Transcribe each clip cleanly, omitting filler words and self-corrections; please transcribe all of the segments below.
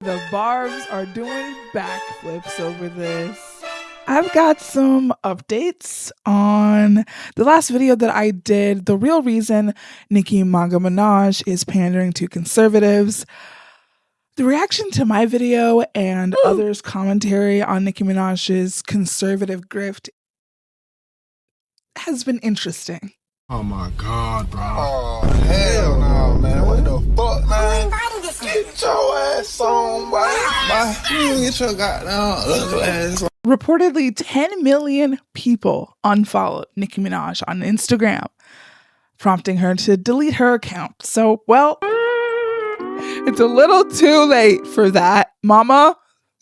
The Barbs are doing backflips over this. I've got some updates on the last video that I did. The real reason Nicki MAGA Minaj is pandering to conservatives. The reaction to my video and others' commentary on Nicki Minaj's conservative grift has been interesting. Oh my God, bro. Oh, hell no, man. What the fuck, man? Get your ass on, boy. Get your goddamn ugly ass on. Reportedly, 10 million people unfollowed Nicki Minaj on Instagram, prompting her to delete her account. So, well, it's a little too late for that, mama,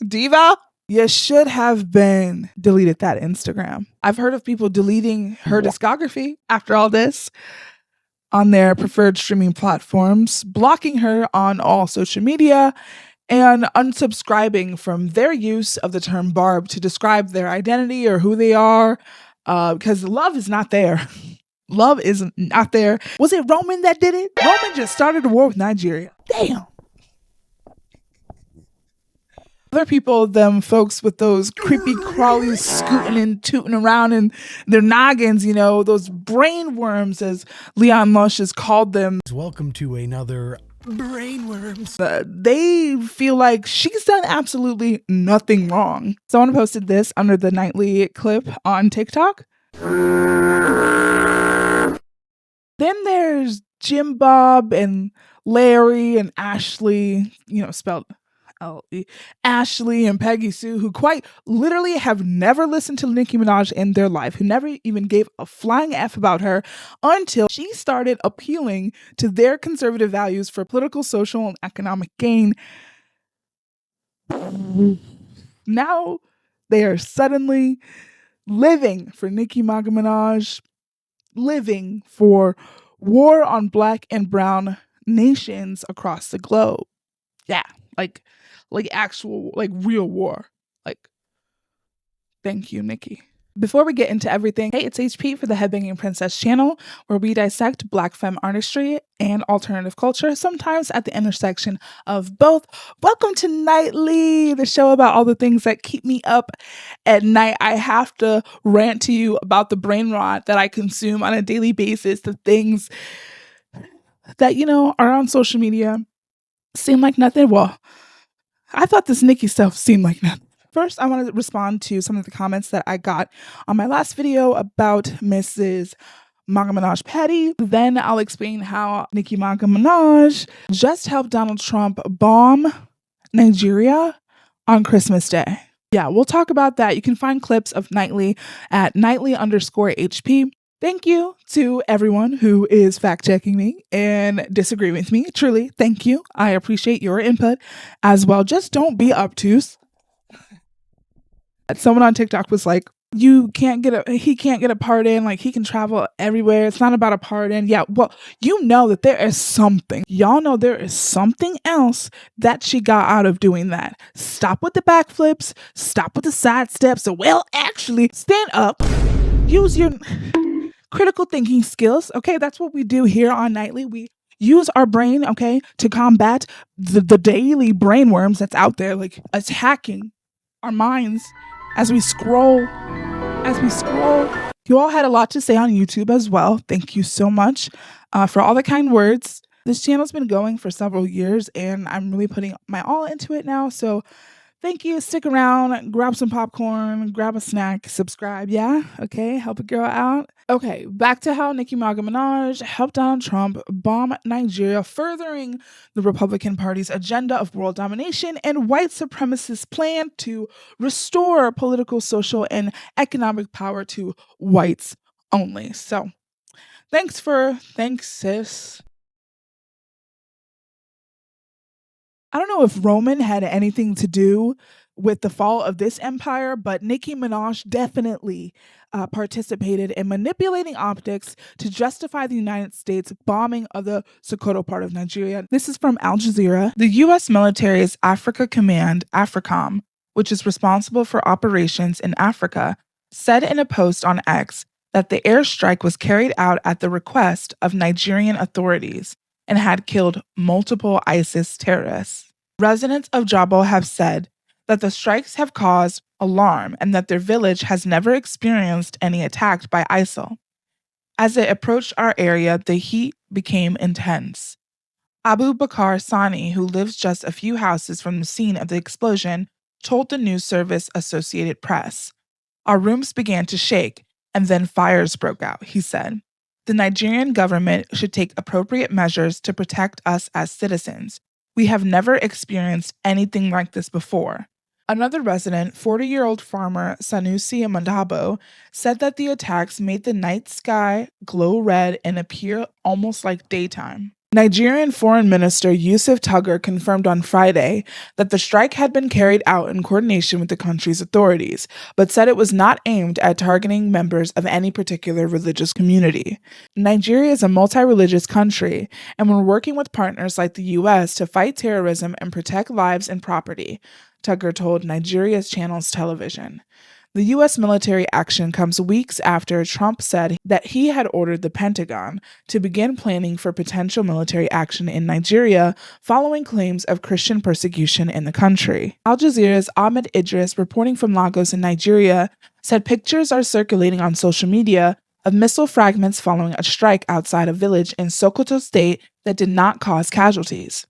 diva. You should have been deleted that Instagram. I've heard of people deleting her discography after all this on their preferred streaming platforms, blocking her on all social media, and unsubscribing from their use of the term barb to describe their identity or who they are, because love is not there. Love is not there. Was it Roman that did it? Roman just started a war with Nigeria. Damn. Other people, them folks with those creepy crawlies scooting and tooting around in their noggins, you know, those brain worms, as Leon Lush has called them. Welcome to another brainworms. They feel like she's done absolutely nothing wrong. Someone posted this under the nightly clip on TikTok. Then there's Jim Bob and Larry and Ashley, you know, spelled L-E, Ashley and Peggy Sue, who quite literally have never listened to Nicki Minaj in their life, who never even gave a flying F about her until she started appealing to their conservative values for political, social, and economic gain. Now they are suddenly living for Nicki MAGA Minaj, living for war on Black and brown nations across the globe. Yeah, like actual, like real war. Like, thank you, Nicki. Before we get into everything, hey, it's HP for the Headbanging Princess channel, where we dissect Black femme artistry and alternative culture, sometimes at the intersection of both. Welcome to Nightly, the show about all the things that keep me up at night. I have to rant to you about the brain rot that I consume on a daily basis, the things that, you know, are on social media seem like nothing. Well, I thought this Nicki stuff seemed like nothing. First, I want to respond to some of the comments that I got on my last video about Mrs. MAGA Minaj Petty. Then I'll explain how Nicki MAGA Minaj just helped Donald Trump bomb Nigeria on Christmas Day. Yeah, we'll talk about that. You can find clips of Nightly at nightly_HP. Thank you to everyone who is fact-checking me and disagreeing with me. Truly, thank you. I appreciate your input as well. Just don't be obtuse. Someone on TikTok was like, he can't get a pardon, like he can travel everywhere. It's not about a pardon. Yeah, well, you know that there is something. Y'all know there is something else that she got out of doing that. Stop with the backflips. Stop with the side steps. So, well, actually, stand up. Use your critical thinking skills. Okay, that's what we do here on Nightly. We use our brain, okay, to combat the daily brain worms that's out there, like attacking our minds as we scroll. You all had a lot to say on YouTube as well. Thank you so much for all the kind words. This channel's been going for several years and I'm really putting my all into it now. So thank you. Stick around, grab some popcorn, grab a snack, subscribe. Yeah. Okay. Help a girl out. Okay. Back to how Nicki MAGA Minaj helped Donald Trump bomb Nigeria, furthering the Republican Party's agenda of world domination and white supremacist plan to restore political, social, and economic power to whites only. So thanks, sis. I don't know if Roman had anything to do with the fall of this empire, but Nicki Minaj definitely participated in manipulating optics to justify the United States bombing of the Sokoto part of Nigeria. This is from Al Jazeera. The U.S. military's Africa Command, AFRICOM, which is responsible for operations in Africa, said in a post on X that the airstrike was carried out at the request of Nigerian authorities and had killed multiple ISIS terrorists. Residents of Jabal have said that the strikes have caused alarm and that their village has never experienced any attack by ISIL. As it approached our area, the heat became intense. Abu Bakr Sani, who lives just a few houses from the scene of the explosion, told the news service Associated Press. Our rooms began to shake, and then fires broke out, he said. The Nigerian government should take appropriate measures to protect us as citizens. We have never experienced anything like this before. Another resident, 40-year-old farmer Sanusi Mandabo, said that the attacks made the night sky glow red and appear almost like daytime. Nigerian Foreign Minister Yusuf Tuggar confirmed on Friday that the strike had been carried out in coordination with the country's authorities, but said it was not aimed at targeting members of any particular religious community. Nigeria is a multi-religious country, and we're working with partners like the U.S. to fight terrorism and protect lives and property, Tuggar told Nigeria's Channels Television. The U.S. military action comes weeks after Trump said that he had ordered the Pentagon to begin planning for potential military action in Nigeria following claims of Christian persecution in the country. Al Jazeera's Ahmed Idris, reporting from Lagos in Nigeria, said pictures are circulating on social media of missile fragments following a strike outside a village in Sokoto State that did not cause casualties.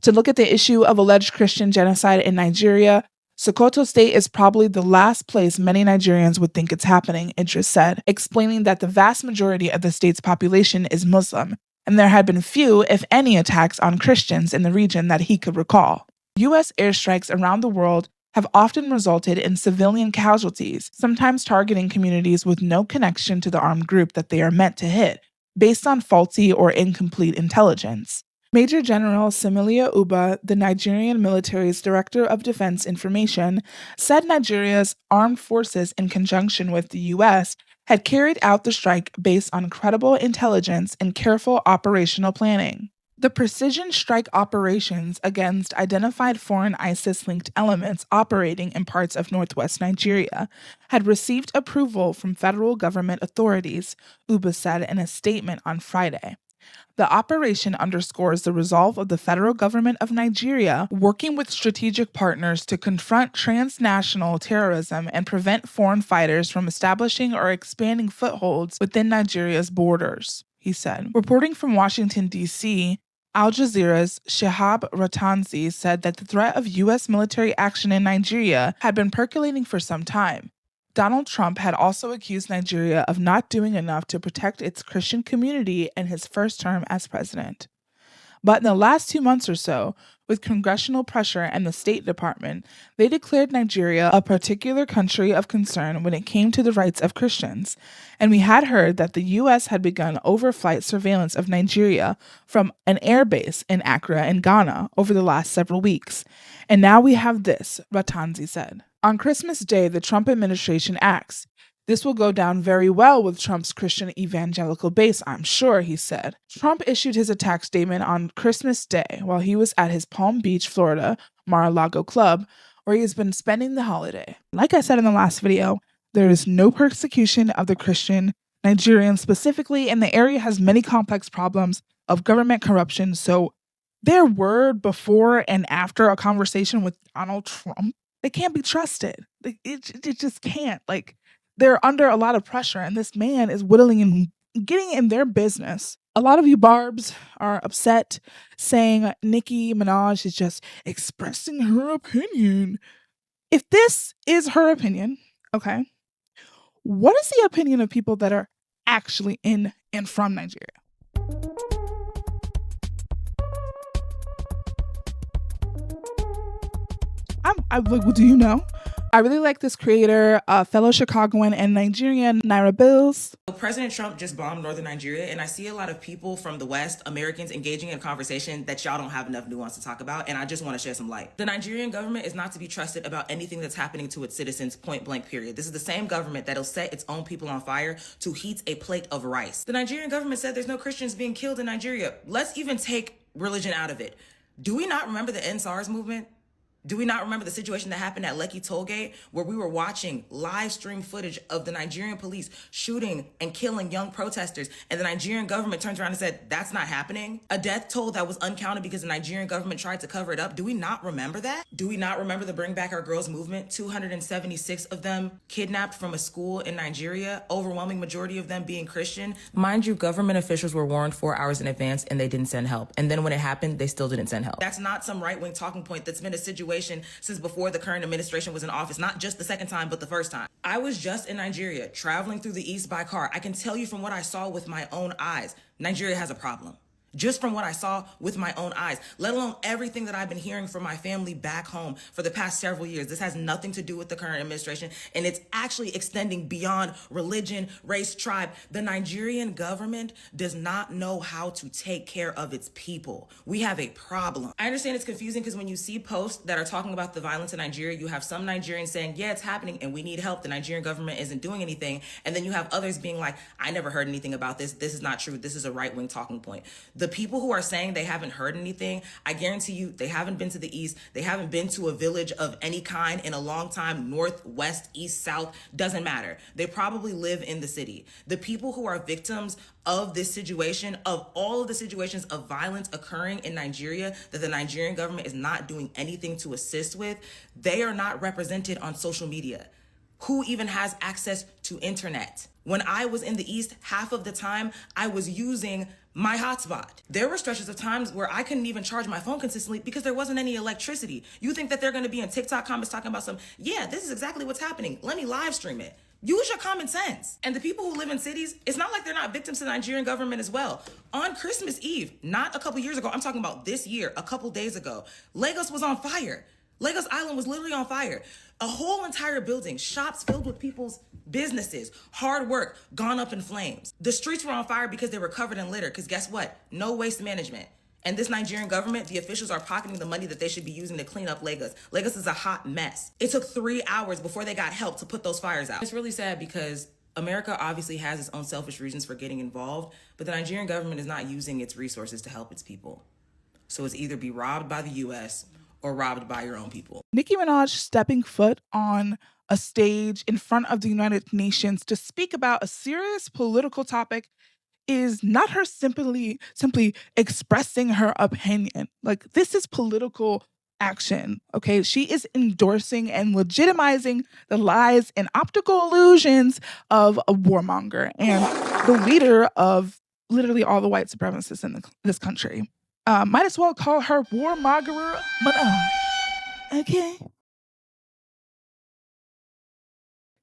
To look at the issue of alleged Christian genocide in Nigeria, Sokoto State is probably the last place many Nigerians would think it's happening, Idris said, explaining that the vast majority of the state's population is Muslim, and there had been few, if any, attacks on Christians in the region that he could recall. U.S. airstrikes around the world have often resulted in civilian casualties, sometimes targeting communities with no connection to the armed group that they are meant to hit, based on faulty or incomplete intelligence. Major General Similia Uba, the Nigerian military's Director of Defense Information, said Nigeria's armed forces, in conjunction with the U.S., had carried out the strike based on credible intelligence and careful operational planning. The precision strike operations against identified foreign ISIS-linked elements operating in parts of northwest Nigeria had received approval from federal government authorities, Uba said in a statement on Friday. The operation underscores the resolve of the federal government of Nigeria working with strategic partners to confront transnational terrorism and prevent foreign fighters from establishing or expanding footholds within Nigeria's borders, he said. Reporting from Washington, D.C., Al Jazeera's Shihab Ratanzi said that the threat of U.S. military action in Nigeria had been percolating for some time. Donald Trump had also accused Nigeria of not doing enough to protect its Christian community in his first term as president. But in the last 2 months or so, with congressional pressure and the State Department, they declared Nigeria a particular country of concern when it came to the rights of Christians. And we had heard that the U.S. had begun overflight surveillance of Nigeria from an airbase in Accra in Ghana over the last several weeks. And now we have this, Ratanzi said. On Christmas Day, the Trump administration acts. This will go down very well with Trump's Christian evangelical base, I'm sure, he said. Trump issued his attack statement on Christmas Day while he was at his Palm Beach, Florida, Mar-a-Lago club, where he has been spending the holiday. Like I said in the last video, there is no persecution of the Christian Nigerians specifically, and the area has many complex problems of government corruption, so their word before and after a conversation with Donald Trump, they can't be trusted. It just can't. They're under a lot of pressure, and this man is whittling and getting in their business. A lot of you barbs are upset, saying Nicki Minaj is just expressing her opinion. If this is her opinion, okay, what is the opinion of people that are actually in and from Nigeria? Do you know? I really like this creator, fellow Chicagoan and Nigerian Naira Bills. President Trump just bombed northern Nigeria, and I see a lot of people from the West, Americans, engaging in a conversation that y'all don't have enough nuance to talk about, and I just want to shed some light. The Nigerian government is not to be trusted about anything that's happening to its citizens, point blank, period. This is the same government that'll set its own people on fire to heat a plate of rice. The Nigerian government said there's no Christians being killed in Nigeria. Let's even take religion out of it. Do we not remember the End SARS movement? Do we not remember the situation that happened at Lekki Tollgate where we were watching live stream footage of the Nigerian police shooting and killing young protesters, and the Nigerian government turns around and said, that's not happening? A death toll that was uncounted because the Nigerian government tried to cover it up. Do we not remember that? Do we not remember the Bring Back Our Girls movement? 276 of them kidnapped from a school in Nigeria, overwhelming majority of them being Christian. Mind you, government officials were warned 4 hours in advance and they didn't send help. And then when it happened, they still didn't send help. That's not some right-wing talking point. That's been a situation since before the current administration was in office, not just the second time, but the first time. I was just in Nigeria, traveling through the East by car. I can tell you from what I saw with my own eyes, Nigeria has a problem. Just from what I saw with my own eyes, let alone everything that I've been hearing from my family back home for the past several years. This has nothing to do with the current administration, and it's actually extending beyond religion, race, tribe. The Nigerian government does not know how to take care of its people. We have a problem. I understand it's confusing because when you see posts that are talking about the violence in Nigeria, you have some Nigerians saying, yeah, it's happening and we need help. The Nigerian government isn't doing anything. And then you have others being like, I never heard anything about this. This is not true. This is a right-wing talking point. The people who are saying they haven't heard anything, I guarantee you they haven't been to the East. They haven't been to a village of any kind in a long time. North, West, East, South, doesn't matter. They probably live in the city. The people who are victims of this situation, of all of the situations of violence occurring in Nigeria that the Nigerian government is not doing anything to assist with, they are not represented on social media. Who even has access to internet? When I was in the East, half of the time I was using my hotspot. There were stretches of times where I couldn't even charge my phone consistently because there wasn't any electricity. You think that they're gonna be in TikTok comments talking about yeah, this is exactly what's happening. Let me live stream it. Use your common sense. And the people who live in cities, it's not like they're not victims to the Nigerian government as well. On Christmas Eve, not a couple years ago, I'm talking about this year, a couple days ago, Lagos was on fire. Lagos Island was literally on fire. A whole entire building, shops filled with people's businesses, hard work, gone up in flames. The streets were on fire because they were covered in litter, because guess what? No waste management. And this Nigerian government, the officials are pocketing the money that they should be using to clean up Lagos. Lagos is a hot mess. It took 3 hours before they got help to put those fires out. It's really sad because America obviously has its own selfish reasons for getting involved, but the Nigerian government is not using its resources to help its people. So it's either be robbed by the US or robbed by your own people. Nicki Minaj stepping foot on a stage in front of the United Nations to speak about a serious political topic is not her simply expressing her opinion. Like, this is political action, okay? She is endorsing and legitimizing the lies and optical illusions of a warmonger and the leader of literally all the white supremacists in this country. Might as well call her warmonger Minaj, okay?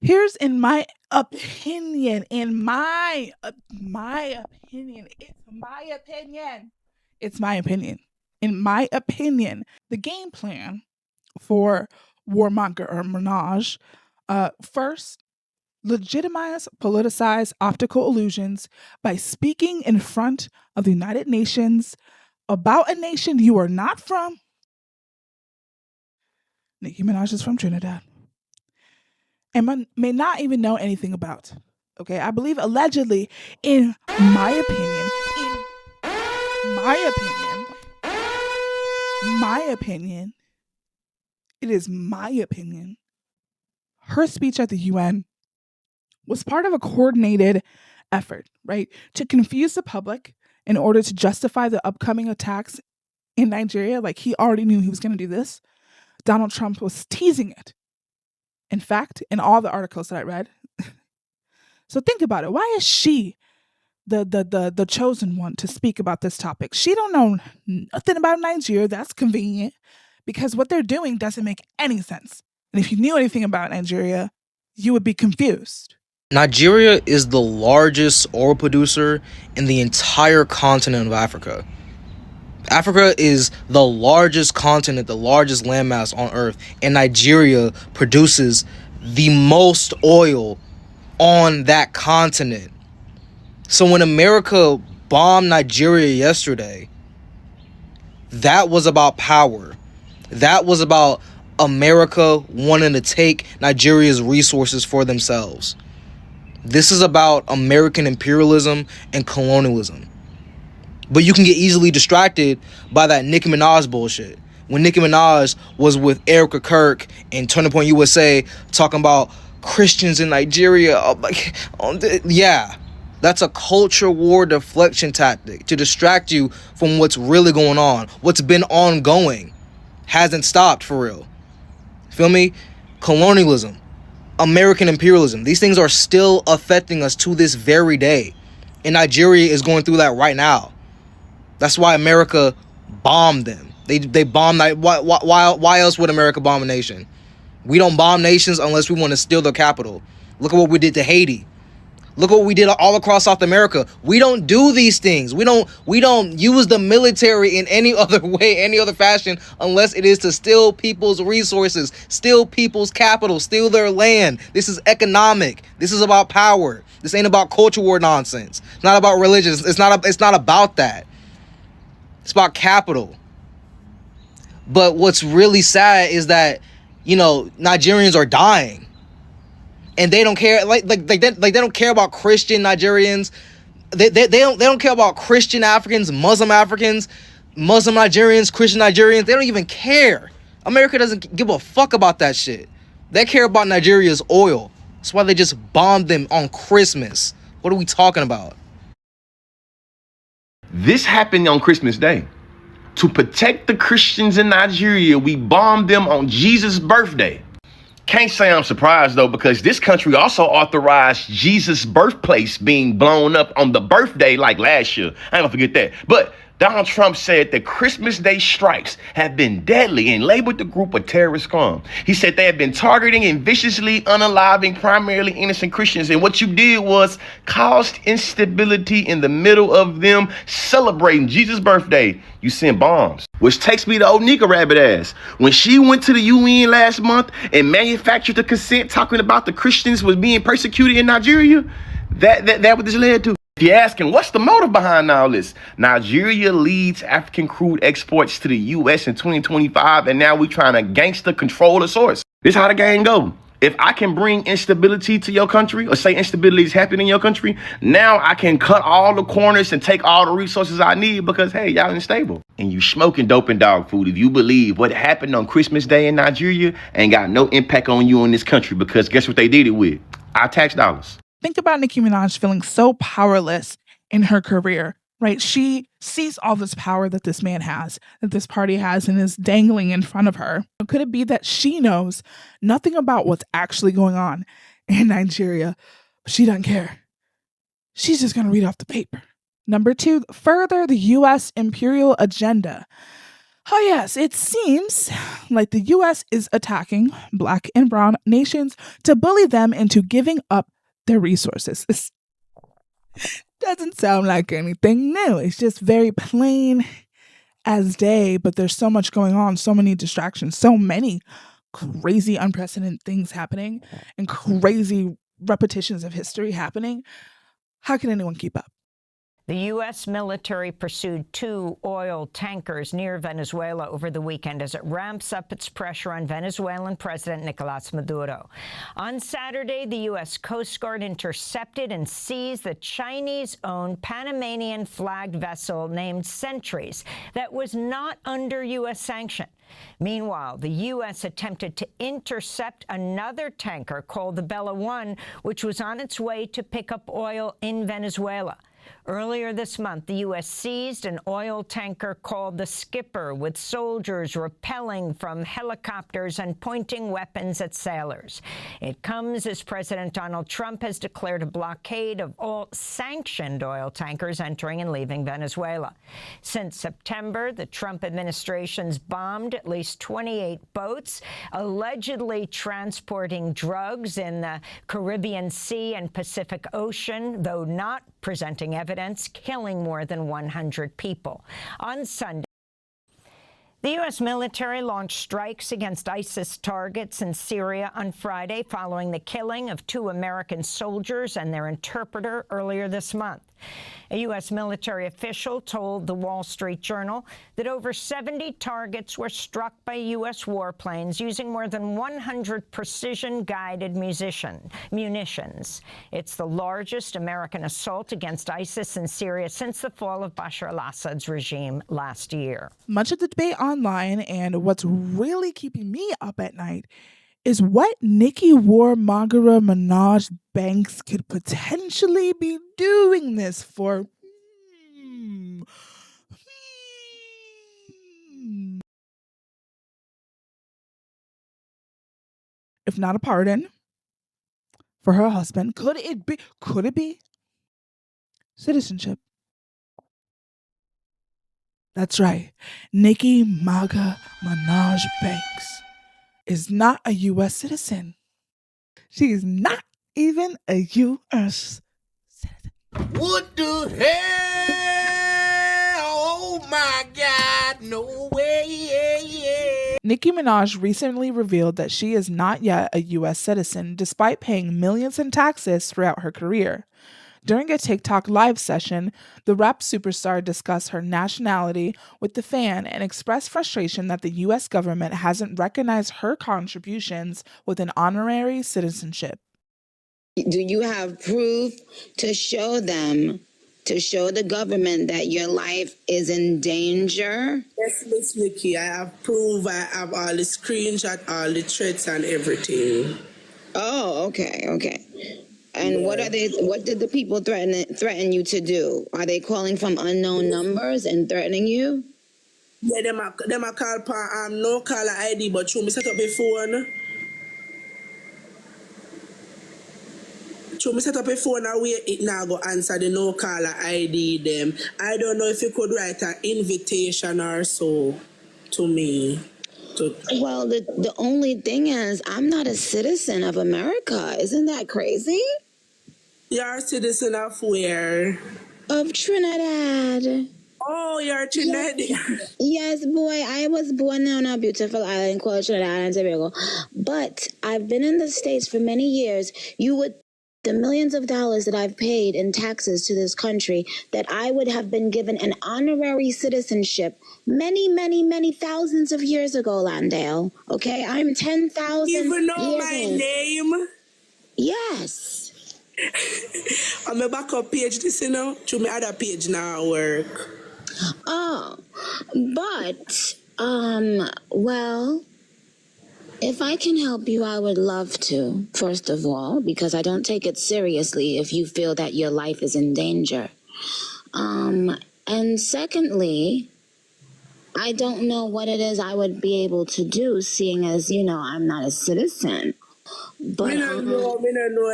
Here's in my opinion, it's my opinion, the game plan for warmonger or Minaj, first, legitimize, politicize optical illusions by speaking in front of the United Nations about a nation you are not from. Nicki Minaj is from Trinidad and may not even know anything about. Okay, I believe allegedly, in my opinion, her speech at the UN was part of a coordinated effort, right, to confuse the public in order to justify the upcoming attacks in Nigeria. Like, he already knew he was going to do this. Donald Trump was teasing it. In fact, in all the articles that I read. So think about it. Why is she the chosen one to speak about this topic? She don't know nothing about Nigeria. That's convenient because what they're doing doesn't make any sense. And if you knew anything about Nigeria, you would be confused. Nigeria is the largest oil producer in the entire continent of Africa. Africa is the largest continent, the largest landmass on Earth, and Nigeria produces the most oil on that continent. So when America bombed Nigeria yesterday, that was about power. That was about America wanting to take Nigeria's resources for themselves. This is about American imperialism and colonialism. But you can get easily distracted by that Nicki Minaj bullshit. when Nicki Minaj was with Erica Kirk and Turning Point USA talking about Christians in Nigeria. Yeah, that's a culture war deflection tactic to distract you from what's really going on. What's been ongoing hasn't stopped for real. Feel me? Colonialism, American imperialism, these things are still affecting us to this very day. And Nigeria is going through that right now. That's why America bombed them. They bombed. Why else would America bomb a nation? We don't bomb nations unless we want to steal their capital. Look at what we did to Haiti. Look what we did all across South America. We don't do these things. We don't use the military in any other way, any other fashion, unless it is to steal people's resources, steal people's capital, steal their land. This is economic. This is about power. This ain't about culture war nonsense. It's not about religion. It's not about that. It's about capital. But what's really sad is that, Nigerians are dying. And they don't care, they don't care about Christian Nigerians. They don't care about Christian Africans, Muslim Nigerians, Christian Nigerians. They don't even care. America doesn't give a fuck about that shit. They care about Nigeria's oil. That's why they just bombed them on Christmas. What are we talking about? This happened on Christmas Day. To protect the Christians in Nigeria, we bombed them on Jesus' birthday. Can't say I'm surprised, though, because this country also authorized Jesus' birthplace being blown up on the birthday like last year. I ain't gonna forget that. But Donald Trump said that Christmas Day strikes have been deadly and labeled the group a terrorist scum. He said they have been targeting and viciously unaliving primarily innocent Christians. And what you did was caused instability in the middle of them celebrating Jesus' birthday. You sent bombs. Which takes me to old Nika rabbit ass. When she went to the UN last month and manufactured the consent talking about the Christians was being persecuted in Nigeria, that what this led to. If you're asking, what's the motive behind all this? Nigeria leads African crude exports to the U.S. in 2025, and now we're trying to gangster control the source. This is how the game go. If I can bring instability to your country, or say instability is happening in your country, now I can cut all the corners and take all the resources I need because, hey, y'all unstable. And you smoking dope and dog food if you believe what happened on Christmas Day in Nigeria ain't got no impact on you in this country, because guess what they did it with? Our tax dollars. Think about Nicki Minaj feeling so powerless in her career, right? She sees all this power that this man has, that this party has, and is dangling in front of her. Could it be that she knows nothing about what's actually going on in Nigeria, but she doesn't care? She's just going to read off the paper. Number 2, further the U.S. imperial agenda. Oh yes, it seems like the U.S. is attacking Black and brown nations to bully them into giving up their resources. This doesn't sound like anything new. It's just very plain as day, but there's so much going on, so many distractions, so many crazy, unprecedented things happening, and crazy repetitions of history happening. How can anyone keep up? The U.S. military pursued 2 oil tankers near Venezuela over the weekend as it ramps up its pressure on Venezuelan President Nicolas Maduro. On Saturday, the U.S. Coast Guard intercepted and seized the Chinese-owned Panamanian-flagged vessel named Sentries that was not under U.S. sanction. Meanwhile, the U.S. attempted to intercept another tanker called the Bella One, which was on its way to pick up oil in Venezuela. Earlier this month, the U.S. seized an oil tanker called the Skipper, with soldiers rappelling from helicopters and pointing weapons at sailors. It comes as President Donald Trump has declared a blockade of all sanctioned oil tankers entering and leaving Venezuela. Since September, the Trump administration's bombed at least 28 boats, allegedly transporting drugs in the Caribbean Sea and Pacific Ocean, though not presenting evidence, killing more than 100 people. On Sunday, the U.S. military launched strikes against ISIS targets in Syria on Friday, following the killing of 2 American soldiers and their interpreter earlier this month. A U.S. military official told the Wall Street Journal that over 70 targets were struck by U.S. warplanes using more than 100 precision-guided munitions. It's the largest American assault against ISIS in Syria since the fall of Bashar al-Assad's regime last year. Much of the debate online, and what's really keeping me up at night, is what Nicki MAGA Minaj Banks could potentially be doing this for. If not a pardon for her husband, could it be citizenship? That's right. Nicki MAGA Minaj Banks is not a U.S. citizen. She is not even a U.S. citizen. What the hell? Oh my God, no way. Nicki Minaj recently revealed that she is not yet a U.S. citizen despite paying millions in taxes throughout her career. During a TikTok live session, the rap superstar discussed her nationality with the fan and expressed frustration that the U.S. government hasn't recognized her contributions with an honorary citizenship. Do you have proof to show them, to show the government that your life is in danger? Yes, Miss Nikki, I have proof. I have all the screenshot, all the threats and everything. Oh, okay. And what did the people threaten you to do? Are they calling from unknown numbers and threatening you? Yeah, them a call for no caller ID, but through me set up a phone. Through me set up a phone away, it now go answer the no caller ID them. I don't know if you could write an invitation or so to me. Well, the only thing is, I'm not a citizen of America. Isn't that crazy? You're a citizen of where? Of Trinidad. Oh, you're Trinidad. Yes, boy. I was born on a beautiful island called Trinidad and Tobago. But I've been in the States for many years. You would the millions of dollars that I've paid in taxes to this country, that I would have been given an honorary citizenship many thousands of years ago, Landale. Okay, I'm 10,000 years Even know my name? Yes. On my backup page, this, you know, to my other page now work. Oh, but, well, if I can help you, I would love to, first of all, because I don't take it seriously if you feel that your life is in danger. And secondly, I don't know what it is I would be able to do, seeing as, you know, I'm not a citizen. But me don't know,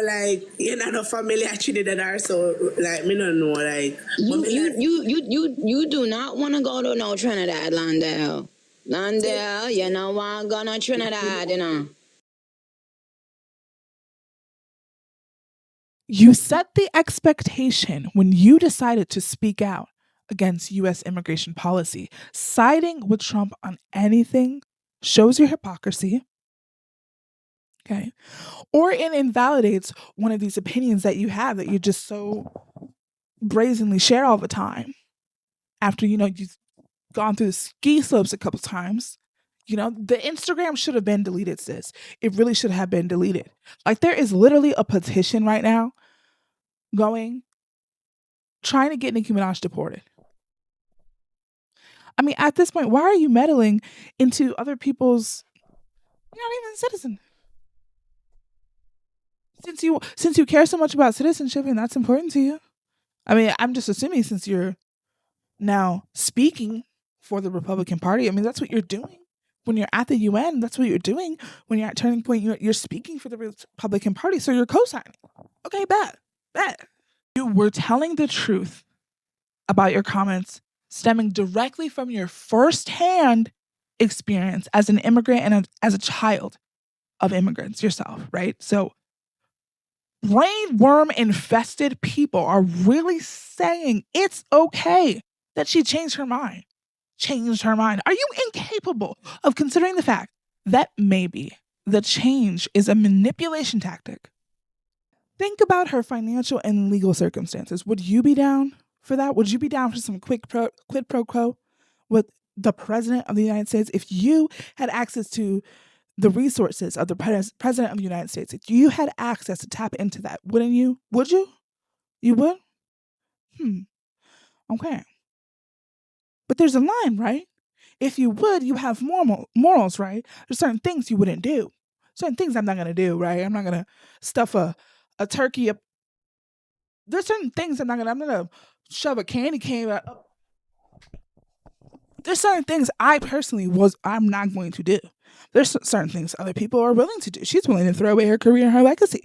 like, you know, no family actually that are so, like, me don't know, like. You do not want to go to no Trinidad, Landale. Landale, you know what? Gonna Trinidad, you know. You set the expectation when you decided to speak out against U.S. immigration policy. Siding with Trump on anything shows your hypocrisy. Okay. Or it invalidates one of these opinions that you have that you just so brazenly share all the time. After, you know, you've gone through the ski slopes a couple times. You know, the Instagram should have been deleted, sis. It really should have been deleted. Like, there is literally a petition right now trying to get Nicki Minaj deported. I mean, at this point, why are you meddling into other people's... You're not even a citizen. Since you care so much about citizenship and that's important to you. I mean, I'm just assuming since you're now speaking for the Republican Party, I mean, that's what you're doing. When you're at the UN, that's what you're doing. When you're at Turning Point, you're speaking for the Republican Party, so you're co-signing. Okay, bet. You were telling the truth about your comments stemming directly from your firsthand experience as an immigrant and as a child of immigrants yourself, right? So brainworm infested people are really saying it's okay that she changed her mind. Are you incapable of considering the fact that maybe the change is a manipulation tactic? Think about her financial and legal circumstances. Would you be down for that? Would you be down for some quid pro quo with the president of the United States? If you had access to the resources of the president of the United States, if you had access to tap into that, wouldn't you? Would you? You would? Okay. But there's a line, right? If you would, you have morals, right? There's certain things you wouldn't do. Certain things I'm not going to do, right? I'm not going to stuff a turkey up. There's certain things I'm going to shove a candy cane up. There's certain things I'm not going to do. There's certain things other people are willing to do. She's willing to throw away her career and her legacy.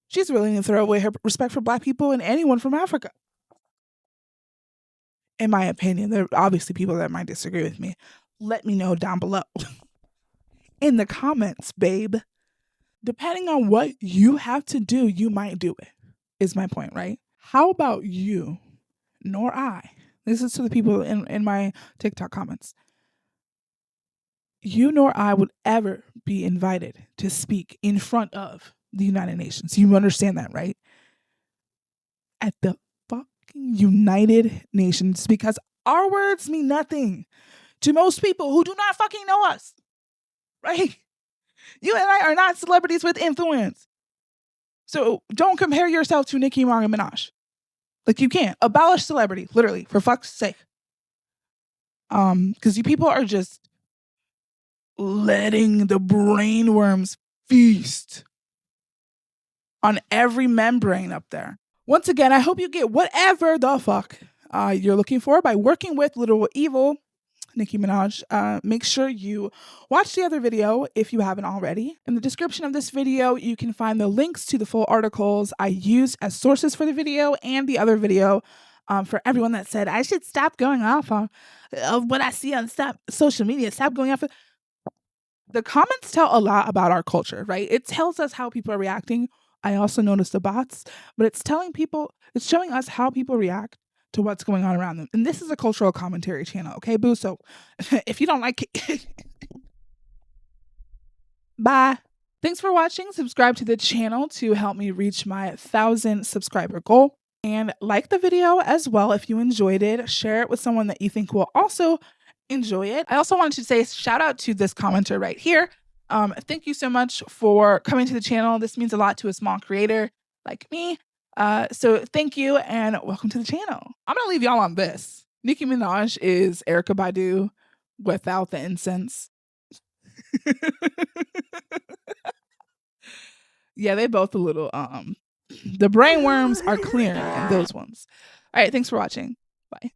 She's willing to throw away her respect for Black people and anyone from Africa. In my opinion, there are obviously people that might disagree with me. Let me know down below. In the comments, babe. Depending on what you have to do, you might do it, is my point, right? How about you, nor I? This is to the people in my TikTok comments. You nor I would ever be invited to speak in front of the United Nations. You understand that, right? At the fucking United Nations, because our words mean nothing to most people who do not fucking know us, right? You and I are not celebrities with influence. So don't compare yourself to Nicki MAGA Minaj. Like, you can't. Abolish celebrity, literally, for fuck's sake. Because you people are just letting the brainworms feast on every membrane up there. Once again, I hope you get whatever the fuck you're looking for by working with Little Evil, Nicki Minaj. Make sure you watch the other video if you haven't already. In the description of this video, you can find the links to the full articles I used as sources for the video and the other video. For everyone that said, I should stop going off on what I see on social media, stop going off. The comments tell a lot about our culture, right? It tells us how people are reacting. I also noticed the bots, but it's showing us how people react to what's going on around them. And this is a cultural commentary channel, okay, boo? So if you don't like it, bye. Thanks for watching. Subscribe to the channel to help me reach my 1,000 subscriber goal. And like the video as well if you enjoyed it. Share it with someone that you think will also enjoy it. I also wanted to say shout out to this commenter right here. Thank you so much for coming to the channel. This means a lot to a small creator like me. So thank you and welcome to the channel. I'm gonna leave y'all on this. Nicki Minaj is Erykah Badu without the incense. Yeah, they both a little the brainworms are clear in those ones. All right, thanks for watching. Bye.